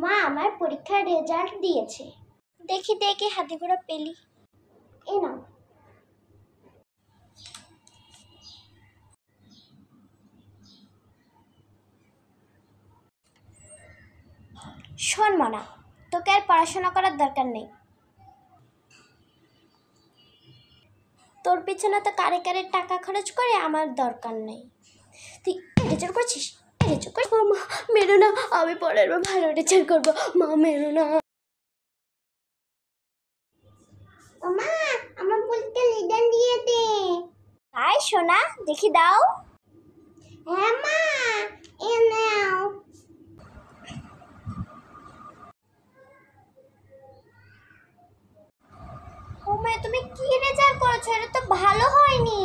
মা আমার পরীক্ষার রেজাল্ট দিয়েছে। দেখি দেখি হাতে গোড়া পেলি। এই নাও। শোন মনা, তোকে আর পড়াশোনা করার দরকার নেই। তোর পিছনে তো কারে কারে টাকা খরচ করে আমার দরকার নেই। তুই রেজাল্ট করছিস? রেজাল্ট কর। মা মেরো না, আমি পরের বার ভালো রেজাল্ট করবো। মা মেরো না। মা আমার বলতে রেজাল্ট দিয়ে দে। তাই সোনা, দেখি দাও। হ্যাঁ মা, এ নাও। ও মা, তুমি কি রেজাল্ট করেছো? এটা তো ভালো হয়নি।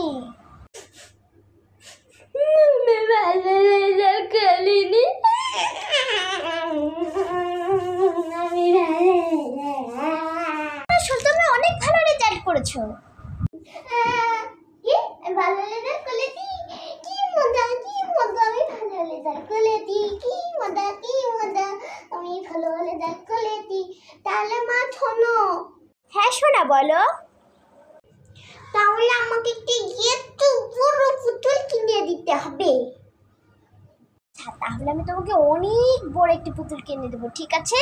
আমি ভালো রেজাল্ট করিনি। তুমি অনেক ভালো রেজাল্ট করেছো। ভালো রেজাল্ট করেছি? কি মজা, কি মজা! আমি ভালো রেজাল্ট করেছি, কি মজা, কি মজা! আমি ভালো রেজাল্ট করেছি। তাহলে মা শোনো। হ্যাঁ শোনা, বলো। তাহলে আমাকে একটু বড় পুতুল কিনে দিতে হবে। তাহলে আমি তোমাকে অনেক বড় একটি পুতুল কিনে দেবো, ঠিক আছে?